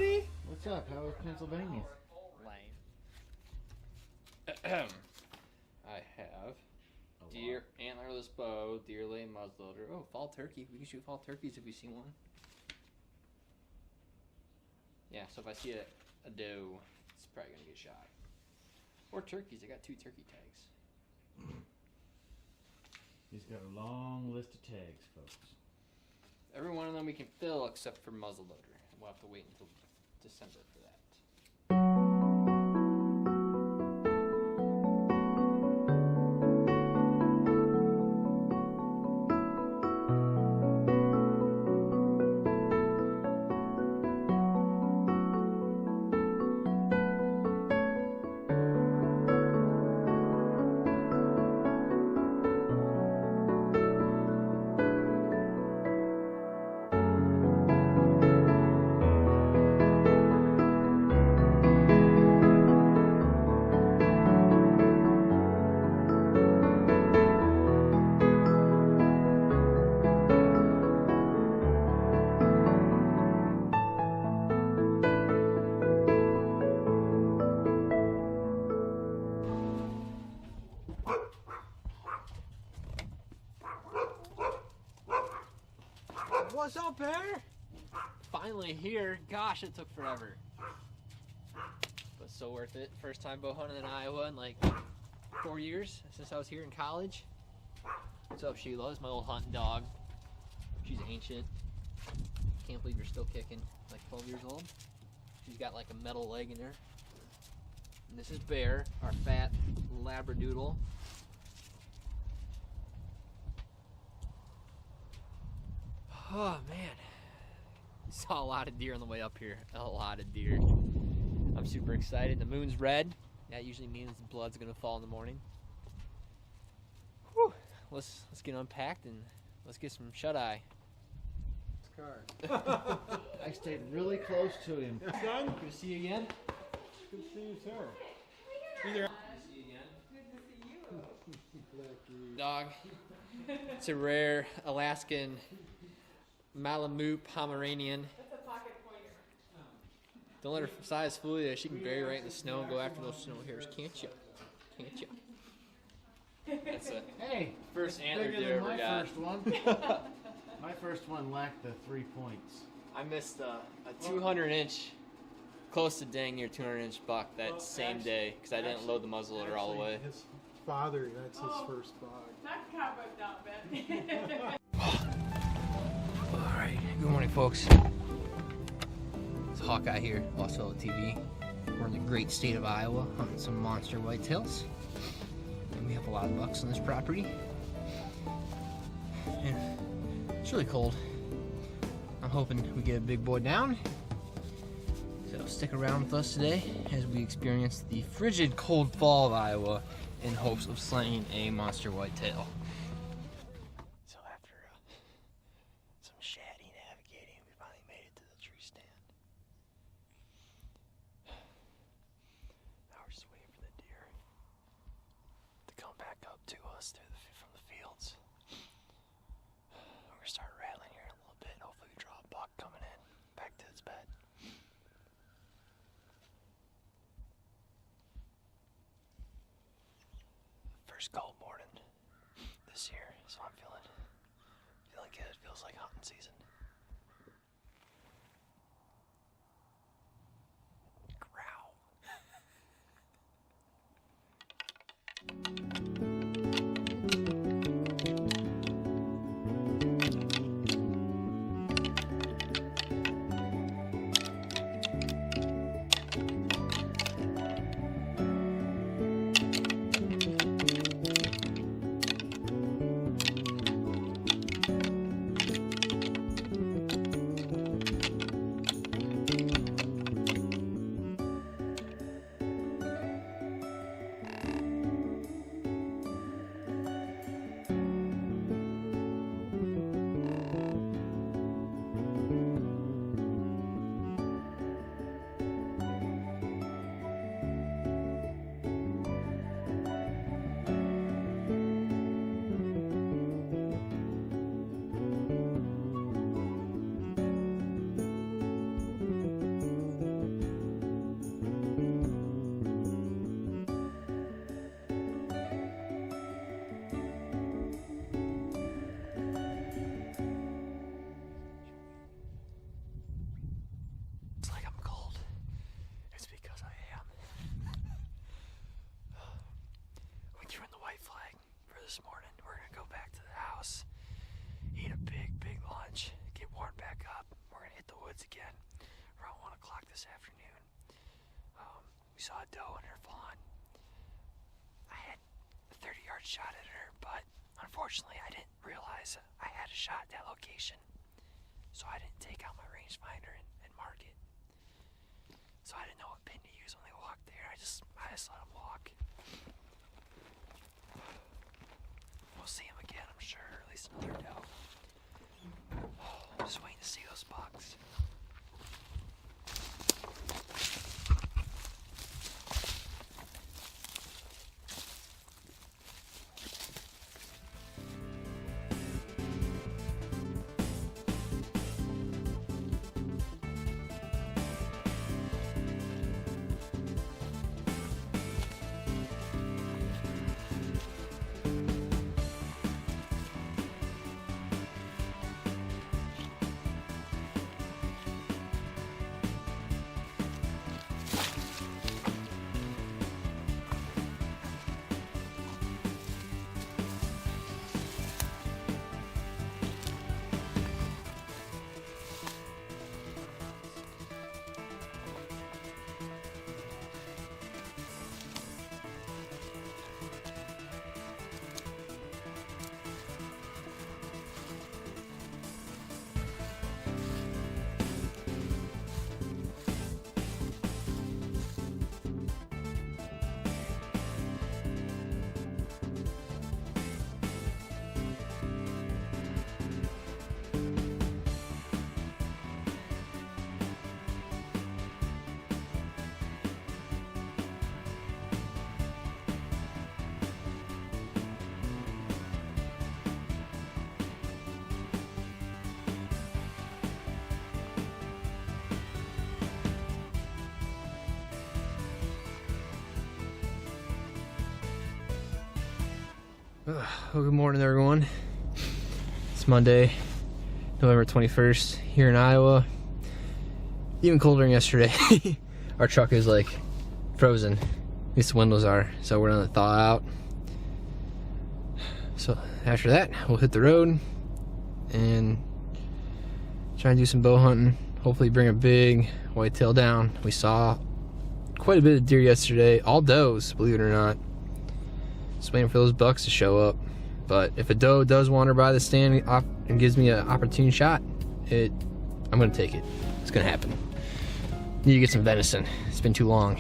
buddy. What's up? How was Pennsylvania? Lame. I have deer, antlerless bow, deer lay muzzleloader. Oh, fall turkey. We can shoot fall turkeys if we see one. Yeah, so if I see a doe, it's probably gonna get shot. Or turkeys. I got 2 turkey tags. He's got a long list of tags, folks. Every one of them we can fill except for muzzleloader. We'll have to wait until December for that. What's up, bear? Finally here. Gosh, it took forever. But so worth it. First time bow hunting in Iowa in like 4 years since I was here in college. What's up, Sheila? It's my old hunting dog. She's ancient. Can't believe you're still kicking. Like 12 years old. She's got like a metal leg in her. And this is Bear, our fat labradoodle. Oh man, saw a lot of deer on the way up here. A lot of deer. I'm super excited. The moon's red. That usually means the blood's gonna fall in the morning. Whew. Let's get unpacked and let's get some shut eye. I stayed really close to him. Son? Good to see you again. Good to see you, sir. Good to see you again. Dog. It's a rare Alaskan Malamute Pomeranian. That's a pocket pointer. Don't let her size fool you. She can bury right in the snow and go after those snow hairs, can't you? Can't you? That's a Hey, first antler bigger deer than ever my got. first one. My first one lacked the 3 points. I missed a 200-inch, close to dang near 200-inch buck that same day because I didn't load the muzzleloader all the way. His father, that's his first buck. That cowboy not bad. Alright, good morning folks. It's Hawkeye here, Lost TV. We're in the great state of Iowa hunting some monster whitetails. And we have a lot of bucks on this property. And it's really cold. I'm hoping we get a big boy down. So stick around with us today as we experience the frigid cold fall of Iowa in hopes of slaying a monster whitetail. So after some shady navigating, we finally made it to the tree stand. Now we're just waiting for the deer to come back up to us from the fields. We're gonna start rattling here in a little bit. Hopefully we draw a buck coming in back to its bed. First cold morning this year, so I'm feeling good. It feels like hunting season. Growl. woods again around 1 o'clock this afternoon. We saw a doe and her fawn. I had a 30-yard shot at her, but unfortunately I didn't realize I had a shot at that location. So I didn't take out my rangefinder and mark it. So I didn't know what pin to use when they walked there. I just let them walk. We'll see him again, I'm sure, or at least another doe. Just waiting to see those bucks. Well, good morning, everyone. It's Monday, November 21st, here in Iowa. Even colder than yesterday. Our truck is like frozen. At least the windows are, so we're gonna thaw out. So after that, we'll hit the road and try and do some bow hunting. Hopefully bring a big whitetail down. We saw quite a bit of deer yesterday, all does, believe it or not. Just waiting for those bucks to show up. But if a doe does wander by the stand and gives me an opportune shot, I'm gonna take it. It's gonna happen. Need to get some venison. It's been too long.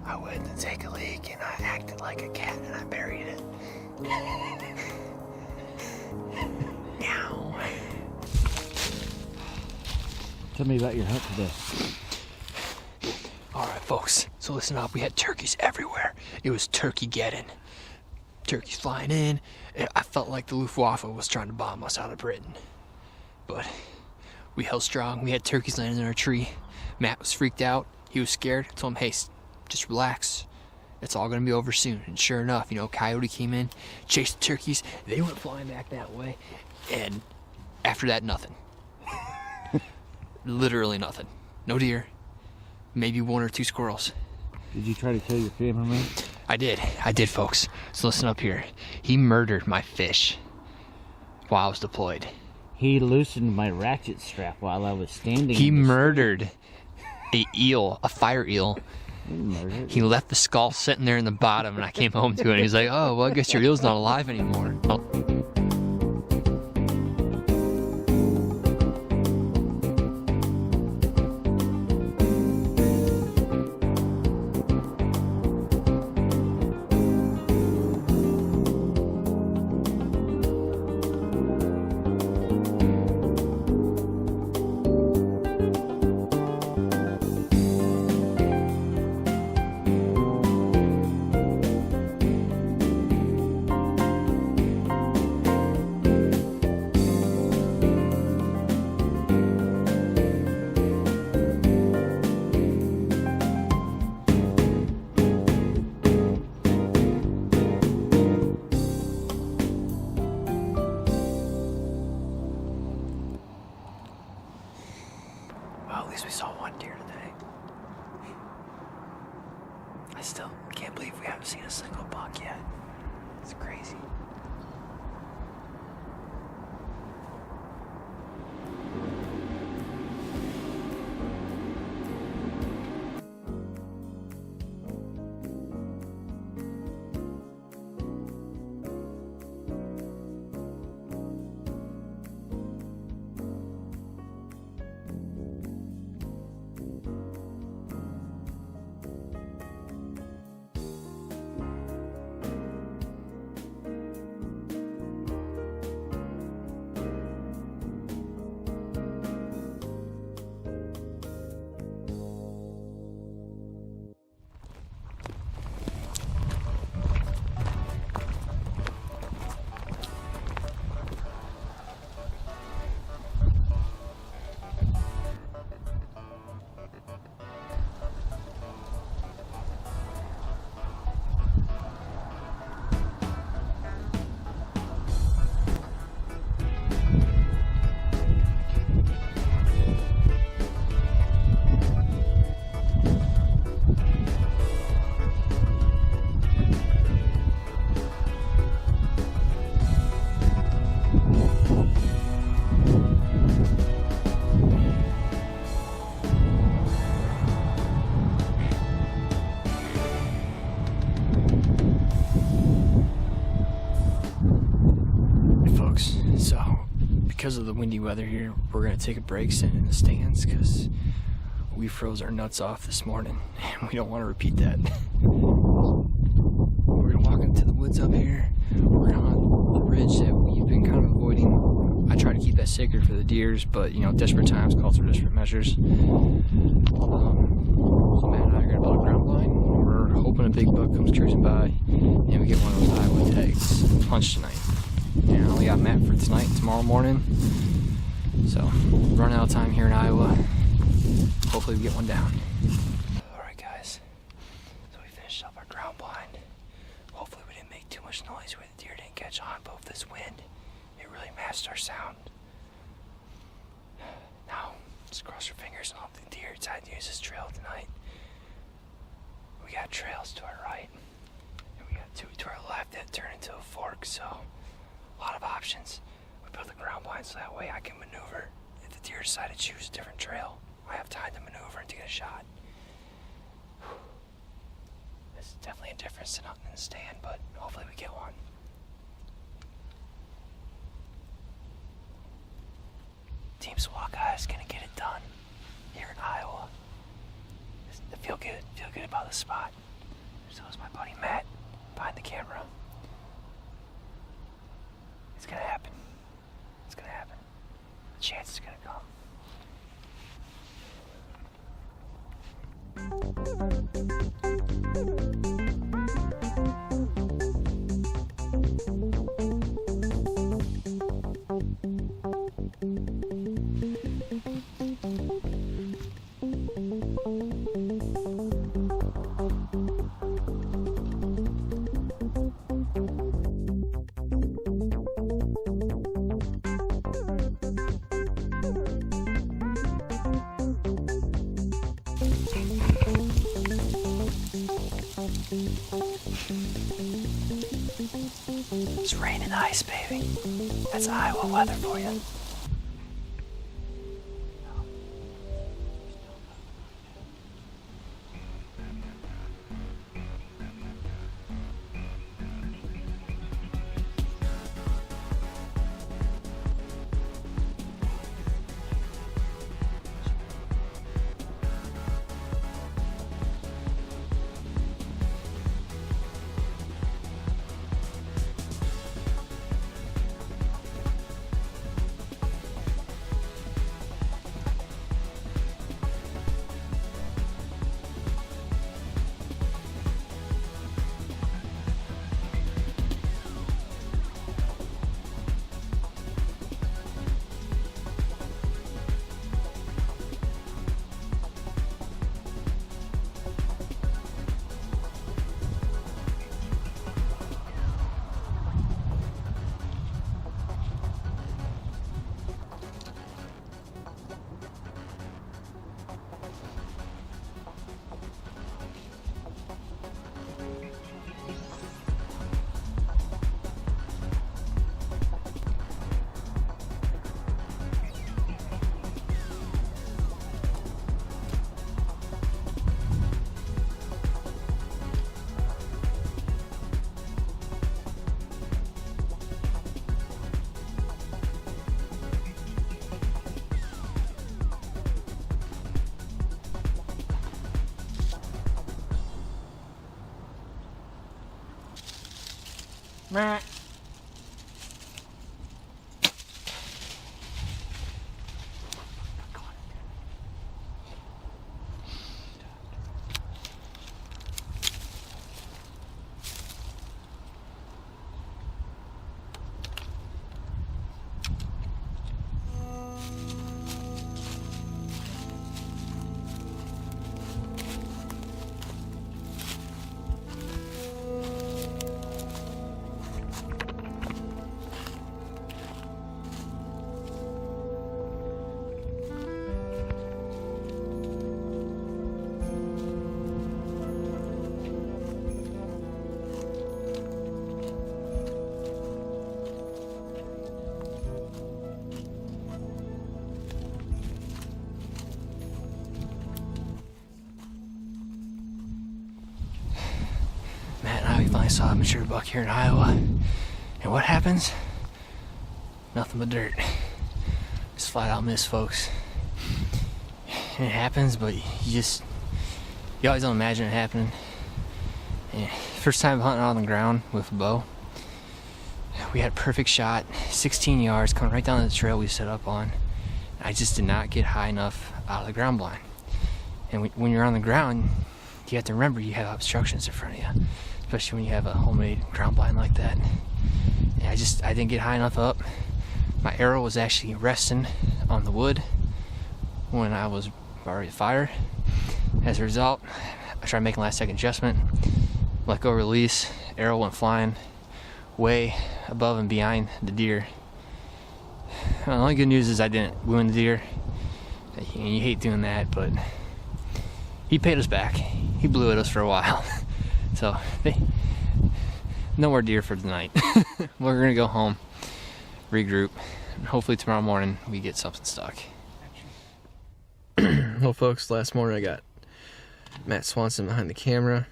I went to take a leak and I acted like a cat and I buried it. Meow. Tell me about your hunt today. Alright folks, so listen up, we had turkeys everywhere. It was turkey-geddon. Turkeys flying in, and I felt like the Luftwaffe was trying to bomb us out of Britain. But we held strong, we had turkeys landing in our tree. Matt was freaked out, he was scared. I told him, hey, just relax. It's all gonna be over soon. And sure enough, coyote came in, chased the turkeys, they went flying back that way, and after that, nothing. Literally nothing. No deer. Maybe 1 or 2 squirrels. Did you try to kill your cameraman? I did, folks. So listen up here. He murdered my fish while I was deployed. He loosened my ratchet strap while I was standing. He murdered a fire eel. He left the skull sitting there in the bottom, and I came home to it, and he's like, oh, well, I guess your eel's not alive anymore. Oh. At least we saw one deer today. I still can't believe we haven't seen a single buck yet. It's crazy. So, because of the windy weather here, we're going to take a break sitting in the stands because we froze our nuts off this morning and we don't want to repeat that. We're going to walk into the woods up here. We're on a ridge that we've been kind of avoiding. I try to keep that sacred for the deers, but you know, desperate times calls for desperate measures. So Matt and I are going to build a ground blind. We're hoping a big buck comes cruising by and we get one of those Iowa tags punch tonight. And I only got Matt for tonight and tomorrow morning. So, running out of time here in Iowa. Hopefully we get one down. Alright guys, so we finished up our ground blind. Hopefully we didn't make too much noise where the deer didn't catch on, but with this wind, it really masked our sound. Now, just cross your fingers and hope the deer decide to use this trail tonight. We got trails to our right, and we got two to our left that turn into a fork, so a lot of options. We built the ground blind so that way I can maneuver. If the deer decide to choose a different trail, I have time to maneuver and to get a shot. This is definitely a difference to hunting in the stand, but hopefully we get one. Team Hawkeye is gonna get it done here in Iowa. I feel good about the spot. So is my buddy Matt behind the camera. It's gonna happen. It's gonna happen. The chance is gonna come. It's rain and ice, baby. That's Iowa weather for you. Meh. Matt and I finally saw a mature buck here in Iowa. And what happens? Nothing but dirt. Just flat out miss, folks. And it happens, but you always don't imagine it happening. And first time hunting on the ground with a bow. We had a perfect shot, 16 yards, coming right down the trail we set up on. I just did not get high enough out of the ground blind. And when you're on the ground, you have to remember you have obstructions in front of you, especially when you have a homemade ground blind like that. And I didn't get high enough up. My arrow was actually resting on the wood when I was already fired. As a result, I tried making a last second adjustment, let go release, arrow went flying way above and behind the deer. The only good news is I didn't wound the deer. And you hate doing that, but he paid us back. He blew at us for a while. So, no more deer for tonight. We're gonna go home, regroup, and hopefully tomorrow morning we get something stuck. Well, folks, last morning I got Matt Swanson behind the camera.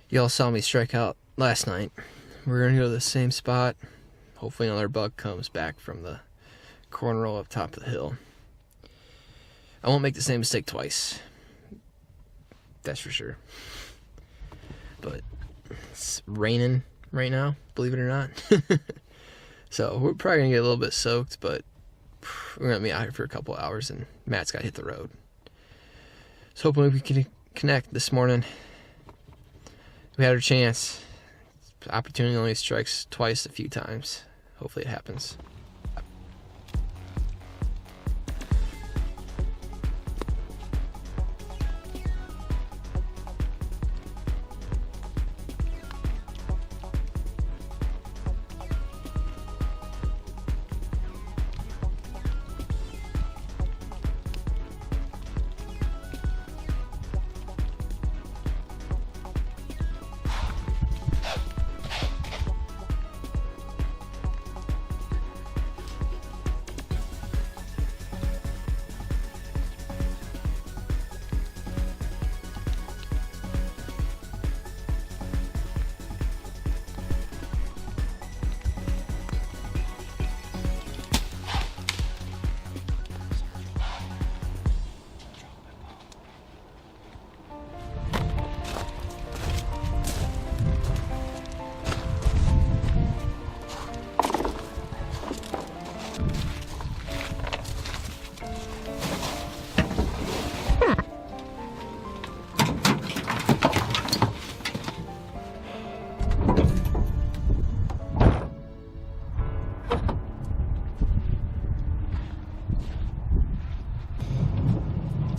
Y'all saw me strike out last night. We're gonna go to the same spot. Hopefully another buck comes back from the corn roll up top of the hill. I won't make the same mistake twice. That's for sure. But it's raining right now, believe it or not. So we're probably gonna get a little bit soaked, but we're gonna be out here for a couple hours and Matt's gotta hit the road. So hoping we can connect this morning. We had our chance. Opportunity only strikes twice a few times. Hopefully it happens.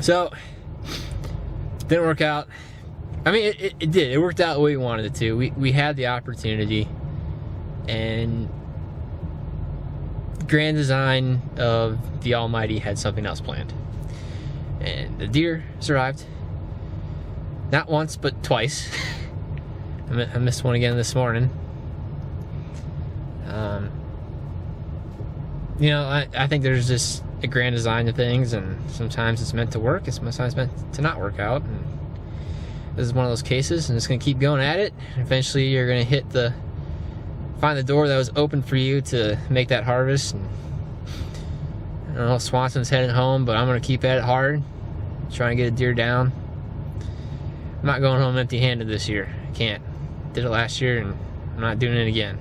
So, didn't work out. I mean, it did. It worked out the way we wanted it to. We had the opportunity, and grand design of the Almighty had something else planned. And the deer survived. Not once, but twice. I missed one again this morning. You know, I think there's just a grand design to things, and sometimes it's meant to work, and sometimes it's meant to not work out. And this is one of those cases, and it's gonna keep going at it. Eventually, you're gonna find the door that was open for you to make that harvest. And I don't know, Swanson's heading home, but I'm gonna keep at it hard, try and get a deer down. I'm not going home empty-handed this year. I can't. Did it last year, and I'm not doing it again.